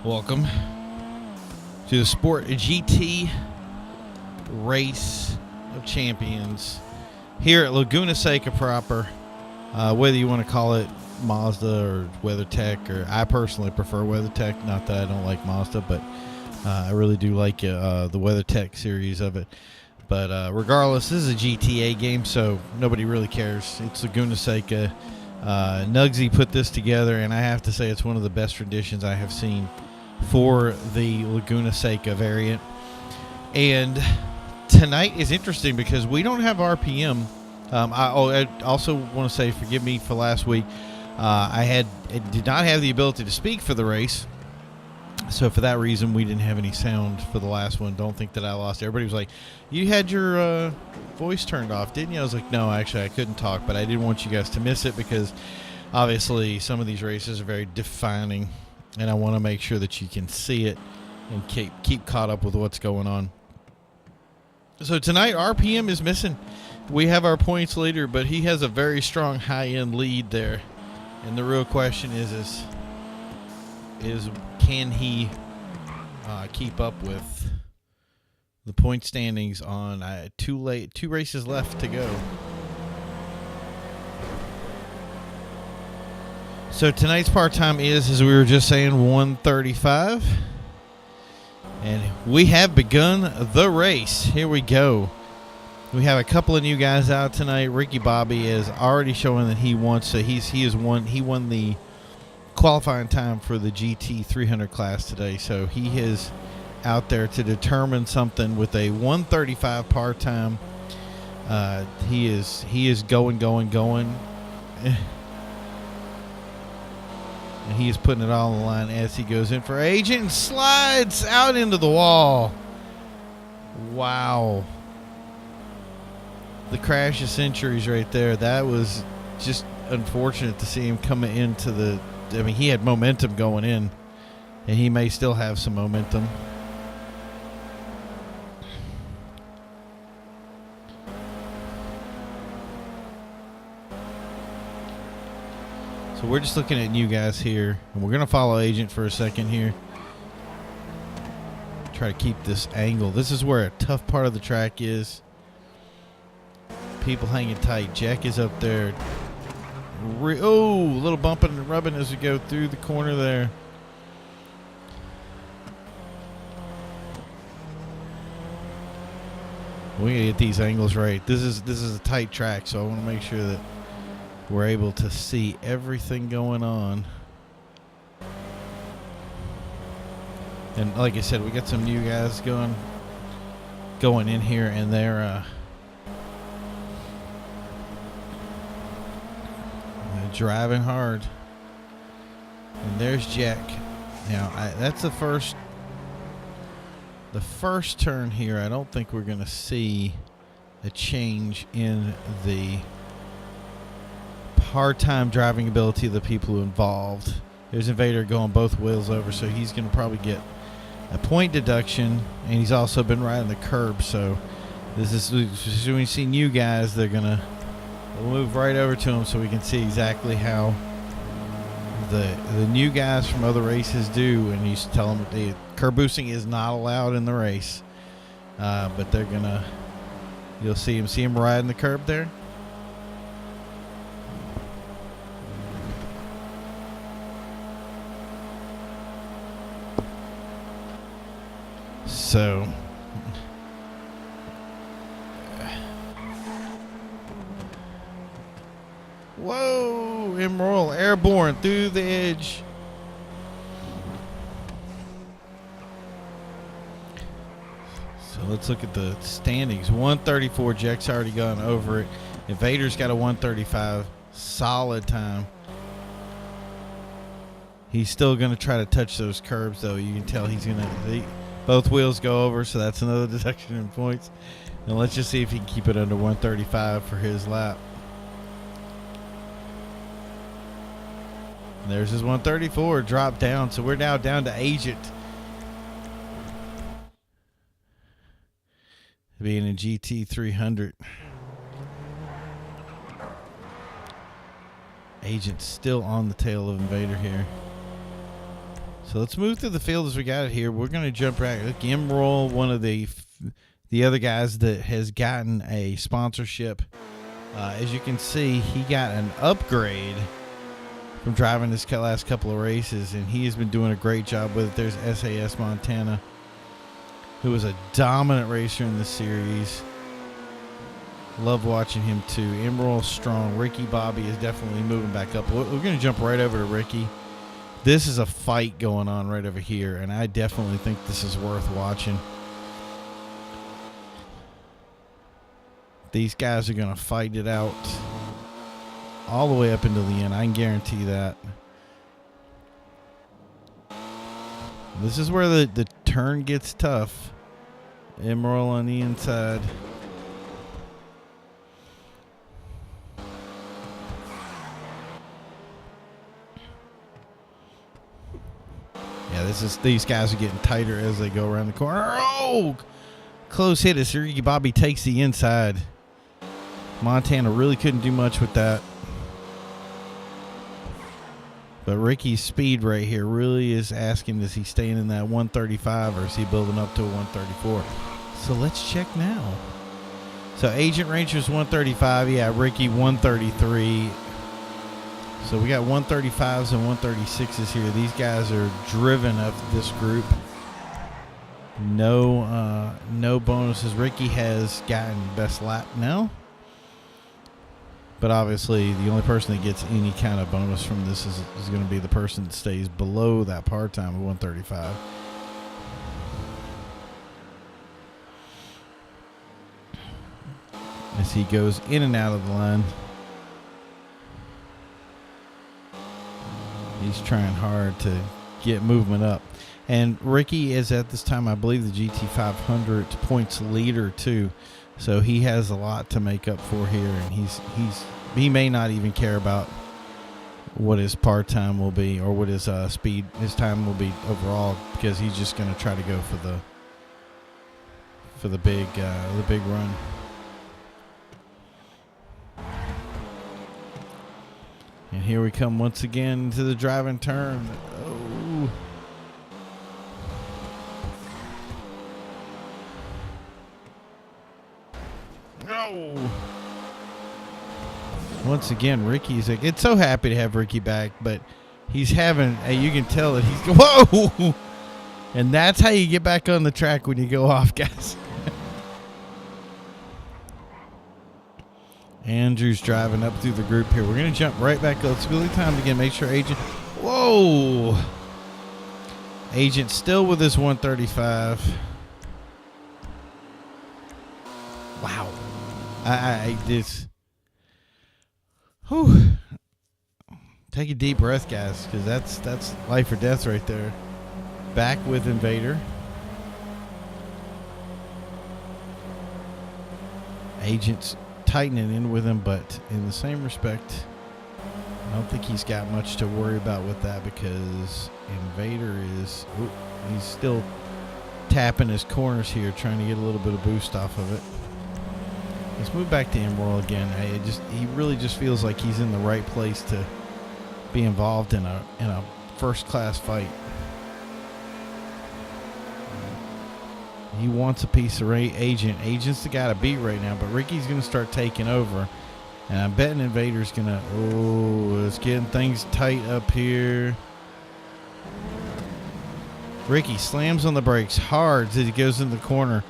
Welcome to the Sport GT Race of Champions here at Laguna Seca proper. Whether you want to call it Mazda or WeatherTech, or I personally prefer WeatherTech. Not that I don't like Mazda, but I really do like the WeatherTech series of it. But regardless, this is a GTA game, so nobody really cares. It's Laguna Seca. Nugsy put this together, and I have to say it's one of the best renditions I have seen for the Laguna Seca variant. And tonight is interesting because we don't have RPM. I also want to say, forgive me for last week. I did not have the ability to speak for the race, so for that reason we didn't have any sound for the last one. Don't think that I lost. Everybody was like, "You had your voice turned off, didn't you?" I was like, "No, actually I couldn't talk, but I didn't want you guys to miss it because obviously some of these races are very defining, and I want to make sure that you can see it and keep caught up with what's going on." So tonight RPM is missing. We have our points leader, but he has a very strong high-end lead there. And the real question is can he keep up with the point standings on two races left to go. So tonight's part time is, as we were just saying, 1:35. And we have begun the race. Here we go. We have a couple of new guys out tonight. Ricky Bobby is already showing that he wants. So he won the qualifying time for the GT 300 class today. So he is out there to determine something with a 1:35 part time. He is going. And he is putting it all on the line as he goes in for Agent and slides out into the wall. Wow. The crash of centuries right there. That was just unfortunate to see him coming into the... I mean, he had momentum going in, and he may still have some momentum. So we're just looking at new guys here, and we're going to follow Agent for a second here. Try to keep this angle. This is where a tough part of the track is. People hanging tight. Jack is up there. Oh, a little bumping and rubbing as we go through the corner there. We gotta get these angles right. This is a tight track, so I want to make sure that we're able to see everything going on. And like I said, we got some new guys going in here, and they're driving hard. And there's Jack. Now that's the first turn here. I don't think we're going to see a change in the part-time driving ability of the people involved. There's Invader going both wheels over, so he's going to probably get a point deduction, and he's also been riding the curb. So this is when you see new guys, they're going to... We'll move right over to them so we can see exactly how the new guys from other races do. And you tell them the curb boosting is not allowed in the race, but they're gonna. You'll see him riding the curb there. So. Whoa, Emerald airborne through the edge. So let's look at the standings. 134, Jack's already gone over it. Invader's got a 135, solid time. He's still going to try to touch those curbs, though. You can tell he's going to... Both wheels go over, so that's another deduction in points. And let's just see if he can keep it under 135 for his lap. There's his 134 drop down, so we're now down to Agent. Being in GT 300. Agent's still on the tail of Invader here. So let's move through the field as we got it here. We're going to jump right. Look, Emerald, one of the other guys that has gotten a sponsorship. As you can see, he got an upgrade from driving this last couple of races, and he has been doing a great job with it. There's SAS Montana, who was a dominant racer in the series. Love watching him too. Emerald strong. Ricky Bobby is definitely moving back up. We're going to jump right over to Ricky. This is a fight going on right over here, and I definitely think this is worth watching. These guys are going to fight it out all the way up into the end. I can guarantee that. This is where the turn gets tough. Emerald on the inside. Yeah, these guys are getting tighter as they go around the corner. Oh! Close hit as Ricky Bobby takes the inside. Montana really couldn't do much with that. But Ricky's speed right here really is asking, is he staying in that 135 or is he building up to a 134? So let's check now. So Agent Ranger's 135. Yeah, Ricky 133. So we got 135s and 136s here. These guys are driven up this group. No bonuses. Ricky has gotten best lap now. But obviously, the only person that gets any kind of bonus from this is going to be the person that stays below that par time of 135. As he goes in and out of the line. He's trying hard to get movement up. And Ricky is at this time, I believe, the GT500 points leader too. So he has a lot to make up for here, and he may not even care about what his par time will be or what his his time will be overall, because he's just going to try to go for the big run. And here we come once again to the driving turn. Oh. No. Once again, Ricky's like, it's so happy to have Ricky back, but he's having, you can tell that he's, whoa! And that's how you get back on the track when you go off, guys. Andrew's driving up through the group here. We're going to jump right back. It's really time again. Make sure Agent, whoa! Agent still with his 135. Wow. Whew. Take a deep breath, guys, because that's life or death right there. Back with Invader. Agent's tightening in with him, but in the same respect, I don't think he's got much to worry about with that, because Invader is, he's still tapping his corners here, trying to get a little bit of boost off of it. Let's move back to Emerald again. He really just feels like he's in the right place to be involved in a first class fight. He wants a piece of Agent. Agent's the guy to beat right now, but Ricky's going to start taking over. And I'm betting Invader's going to... Oh, it's getting things tight up here. Ricky slams on the brakes hard as he goes in the corner.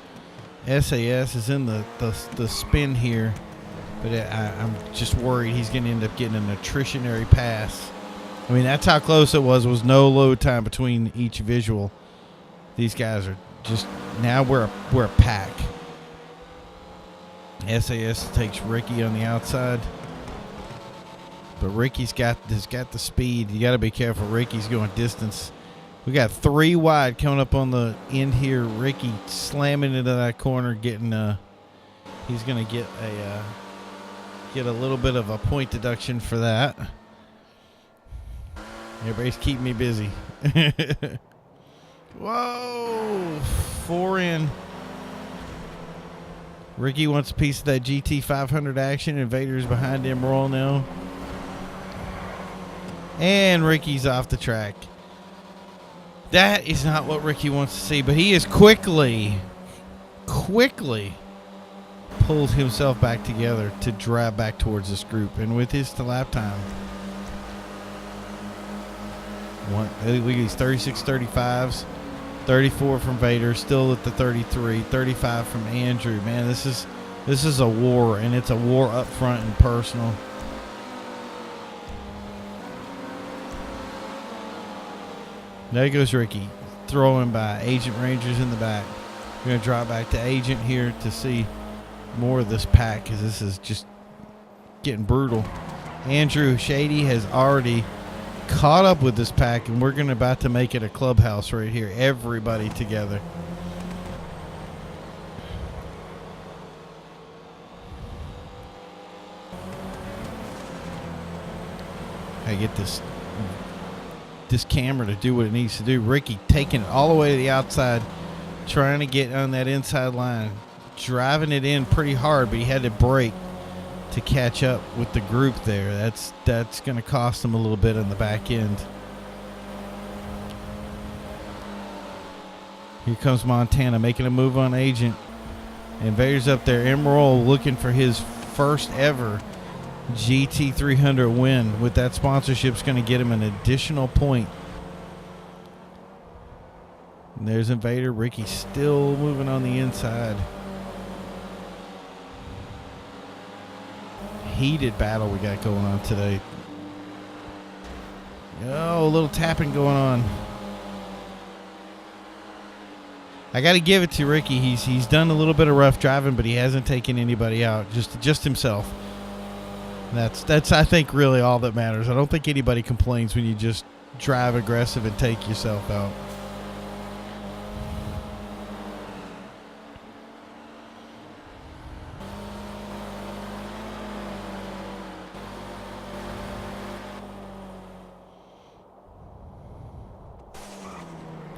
SAS is in the spin here. But I'm just worried he's going to end up getting an attritionary pass. I mean, that's how close it was. There was no load time between each visual. These guys are just... Now we're a pack. SAS takes Ricky on the outside, but Ricky's got the speed. You got to be careful. Ricky's going distance. We got 3 wide coming up on the end here. Ricky slamming into that corner, getting he's gonna get a little bit of a point deduction for that. Everybody's keeping me busy. Whoa! 4 in. Ricky wants a piece of that GT500 action. Invader's behind Emerald now. And Ricky's off the track. That is not what Ricky wants to see, but he is quickly pulled himself back together to drive back towards this group. And with his lap time, look at these 36 35s, 34 from Vader, still at the 33, 35 from Andrew. Man, this is a war, and it's a war up front and personal. There goes Ricky, throwing by Agent Rangers in the back. We're going to drop back to Agent here to see more of this pack, because this is just getting brutal. Andrew Shady has already caught up with this pack, and we're about to make it a clubhouse right here. Everybody together. I get this camera to do what it needs to do. Ricky taking it all the way to the outside, trying to get on that inside line, driving it in pretty hard, but he had to brake to catch up with the group there. That's going to cost him a little bit on the back end. Here comes Montana making a move on Agent. And Vader's up there. Emerald looking for his first ever GT300 win. With that sponsorship's going to get him an additional point. And there's Invader. Ricky still moving on the inside. Heated battle we got going on today. Oh, a little tapping going on. I got to give it to Ricky. He's done a little bit of rough driving, but he hasn't taken anybody out. Just himself. That's I think really all that matters. I don't think anybody complains when you just drive aggressive and take yourself out.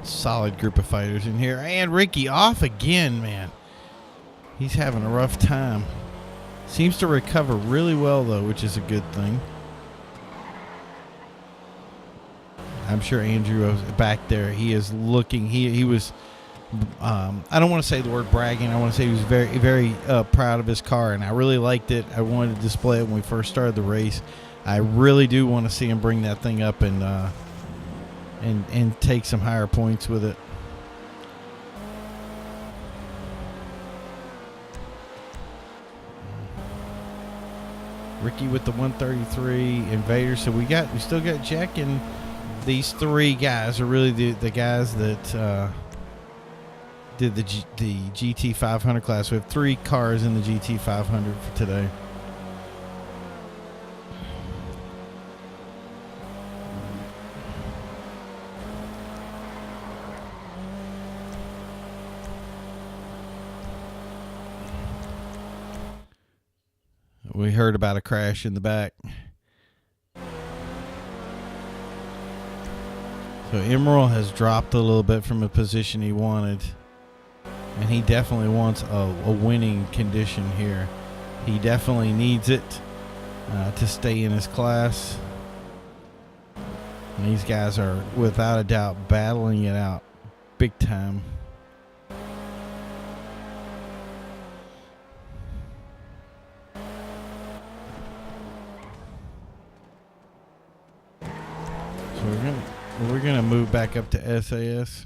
Solid group of fighters in here. And Ricky off again, man. He's having a rough time. Seems to recover really well, though, which is a good thing. I'm sure Andrew back there, he is looking. He was, I don't want to say the word bragging. I want to say he was very, very proud of his car, and I really liked it. I wanted to display it when we first started the race. I really do want to see him bring that thing up and take some higher points with it. Ricky with the 133, Invader. So we still got Jack, and these three guys are really the guys that did the GT 500 class. We have three cars in the GT 500 for today. We heard about a crash in the back. So Emerald has dropped a little bit from the position he wanted. And he definitely wants a winning condition here. He definitely needs it to stay in his class. And these guys are, without a doubt, battling it out big time. We're gonna move back up to SAS.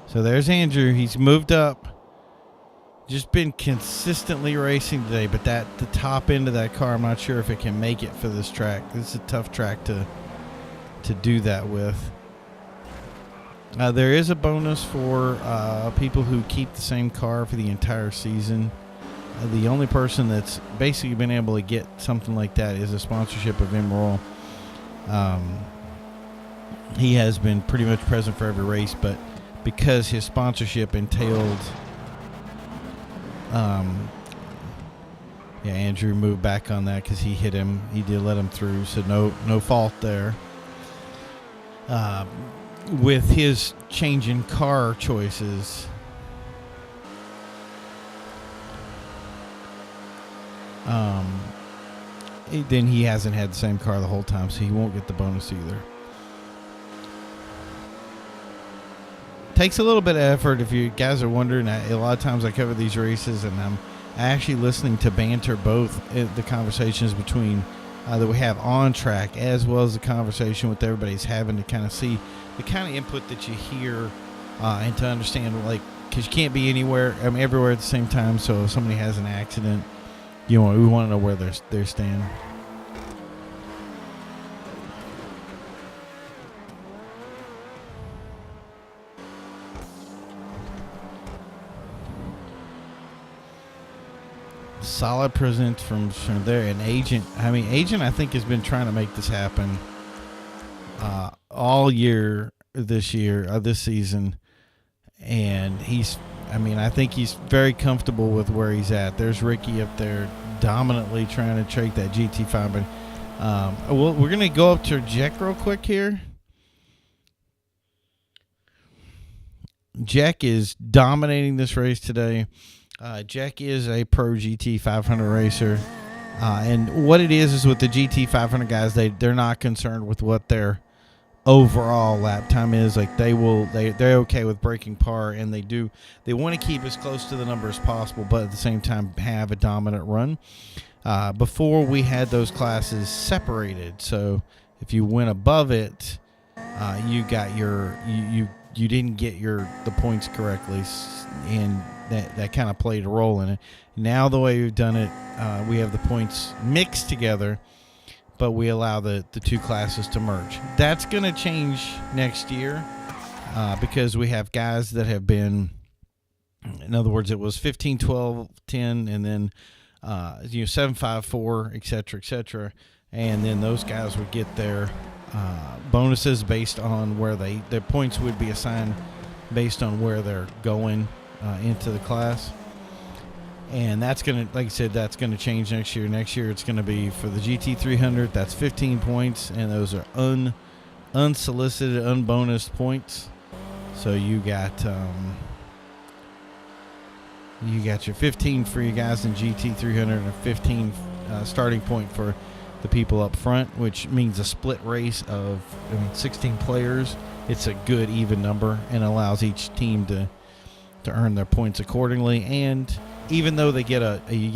So there's Andrew. He's moved up. Just been consistently racing today, but the top end of that car, I'm not sure if it can make it for this track. This is a tough track to do that with. There is a bonus for people who keep the same car for the entire season. The only person that's basically been able to get something like that is a sponsorship of Emerald. He has been pretty much present for every race, but because his sponsorship entailed, Andrew moved back on that because he hit him. He did let him through, so no fault there. With his change in car choices, then he hasn't had the same car the whole time, so he won't get the bonus either. Takes a little bit of effort. If you guys are wondering, a lot of times I cover these races, and I'm actually listening to banter, both the conversations between that we have on track, as well as the conversation with everybody's having, to kind of see the kind of input that you hear, and to understand, like, because you can't be everywhere at the same time. So if somebody has an accident, we want to know where they're standing. Solid presence from there. And Agent, I think has been trying to make this happen all year this season. And I think he's very comfortable with where he's at. There's Ricky up there dominantly trying to take that GT5. But we're going to go up to Jack real quick here. Jack is dominating this race today. Jack is a pro GT 500 racer, and what it is with the GT 500 guys, they're not concerned with what their overall lap time is. Like, they're okay with breaking par, and they want to keep as close to the number as possible, but at the same time have a dominant run. Before, we had those classes separated, so if you went above it, you got you didn't get the points correctly, and that kind of played a role in it. Now the way we've done it, we have the points mixed together, but we allow the two classes to merge. That's going to change next year, because we have guys that have been, in other words, it was 15, 12, 10, and then 7, 5, 4, etc., and then those guys would get their bonuses based on where their points would be assigned based on where they're going into the class. And that's going to, like I said, that's going to change next year. Next year it's going to be for the GT300, that's 15 points, and those are unsolicited, unbonused points. So you got your 15 for you guys in GT300 and a 15 starting point for the people up front, which means a split race of 16 players. It's a good even number and allows each team to earn their points accordingly. And even though you get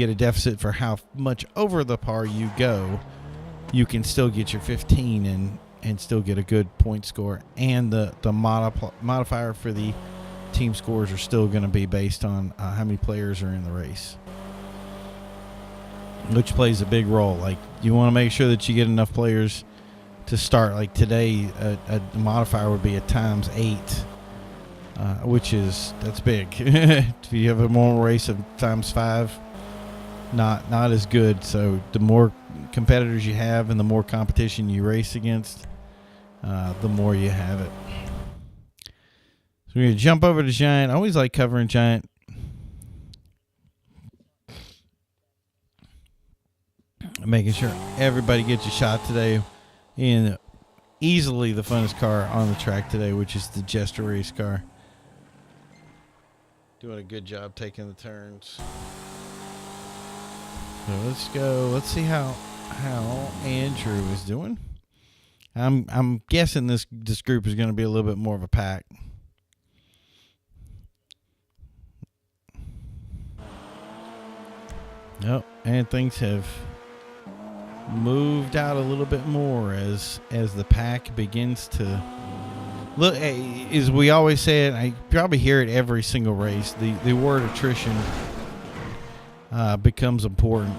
a deficit for how much over the par you go, you can still get your 15 and still get a good point score. And the modifier for the team scores are still going to be based on how many players are in the race, which plays a big role. Like, you want to make sure that you get enough players to start. Like today, a modifier would be a ×8, that's big. If you have a normal race of ×5, not as good. So the more competitors you have and the more competition you race against, the more you have it. So we're going to jump over to Giant. I always like covering Giant. Making sure everybody gets a shot today in easily the funnest car on the track today, which is the Jester race car. Doing a good job taking the turns. So let's go. Let's see how Andrew is doing. I'm guessing this group is going to be a little bit more of a pack. Nope, and things have moved out a little bit more as the pack begins to look. As we always say it, I probably hear it every single race. The word attrition becomes important,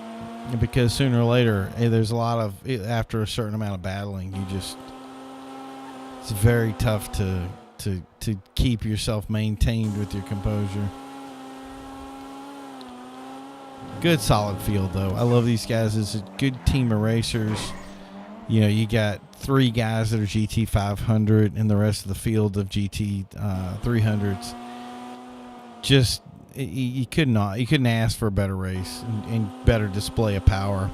because sooner or later, there's a lot of, after a certain amount of battling, it's very tough to keep yourself maintained with your composure. Good solid field though. I love these guys. It's a good team of racers. You got 3 guys that are GT 500 and the rest of the field of GT 300s. Just you couldn't ask for a better race and better display of power.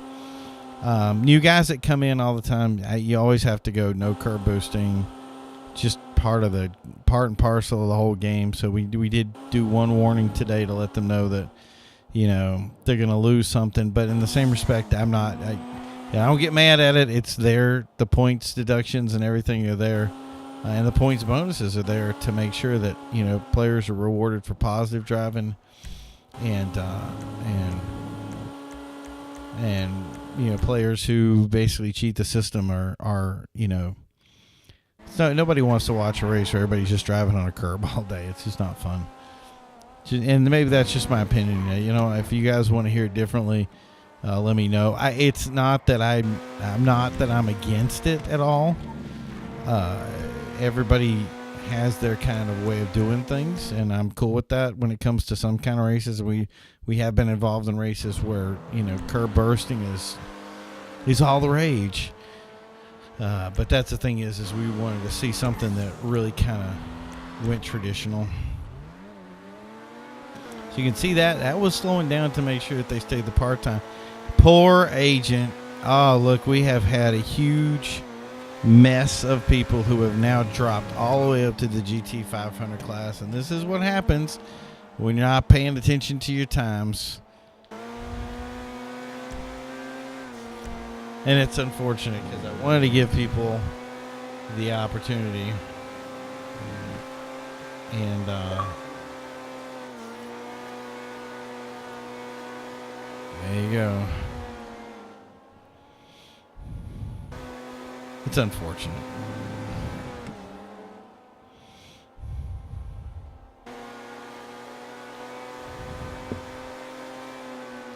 New guys that come in all the time, you always have to go no curb boosting. Just part and parcel of the whole game. So we did do one warning today to let them know that they're going to lose something, but in the same respect, at Yeah, I don't get mad at it. It's there. The points deductions and everything are there. And the points bonuses are there to make sure that, you know, players are rewarded for positive driving and you know, players who basically cheat the system are you know, so nobody wants to watch a race where everybody's just driving on a curb all day. It's just not fun. And maybe that's just my opinion. You know, if you guys want to hear it differently, let me know. It's not that I'm not that I'm against it at all. Everybody has their kind of way of doing things, and I'm cool with that when it comes to some kind of races. We have been involved in races where, you know, curb bursting is all the rage. But that's the thing is we wanted to see something that really kind of went traditional. So you can see that was slowing down to make sure that they stayed the part-time. Poor agent. Oh, look, we have had a huge mess of people who have now dropped all the way up to the GT 500 class. And this is what happens when you're not paying attention to your times. And it's unfortunate because I wanted to give people the opportunity. And there you go. It's unfortunate.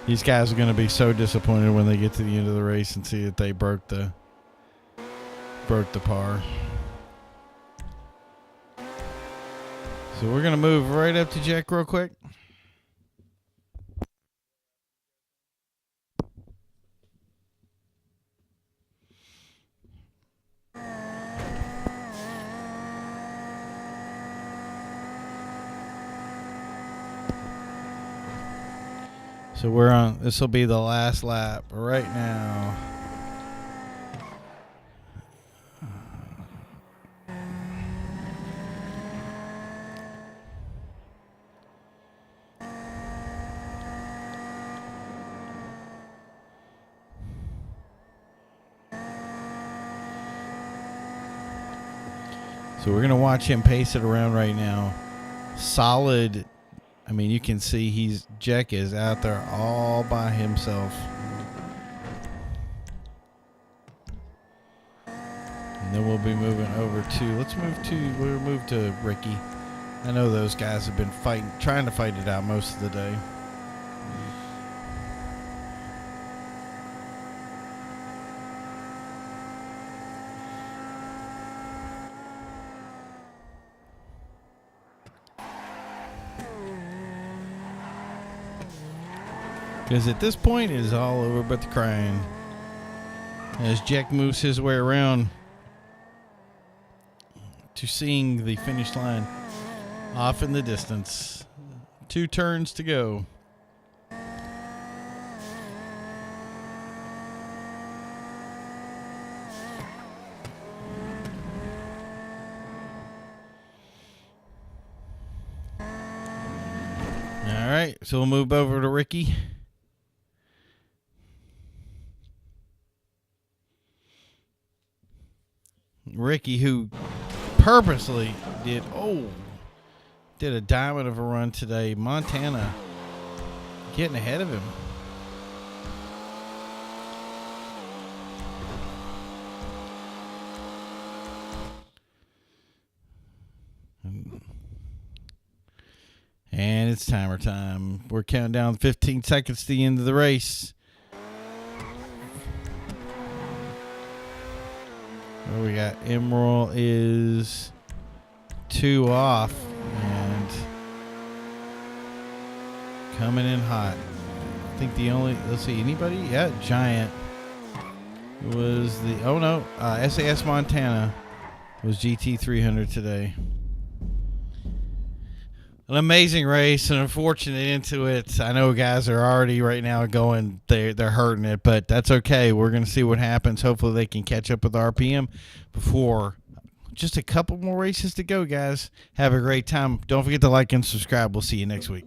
These guys are going to be so disappointed when they get to the end of the race and see that they broke the par. So we're going to move right up to Jack real quick. So we're on, this will be the last lap right now. So we're going to watch him pace it around right now. Solid. I mean, you can see Jack is out there all by himself. And then we'll be moving over to, we'll move to Ricky. I know those guys have been trying to fight it out most of the day. Because at this point, it is all over but the crying. As Jack moves his way around to seeing the finish line off in the distance. 2 turns to go. All right, so we'll move over to Ricky. Ricky, who purposely did a diamond of a run today. Montana getting ahead of him. And it's timer time. We're counting down 15 seconds to the end of the race. What we got? Emerald is 2 off and coming in hot. I think the only, let's see, anybody? Yeah, Giant was the, SAS Montana was GT 300 today. An amazing race, an unfortunate into it. I know guys are already right now going, they're hurting it, but that's okay. We're going to see what happens. Hopefully they can catch up with RPM before just a couple more races to go, guys. Have a great time. Don't forget to like and subscribe. We'll see you next week.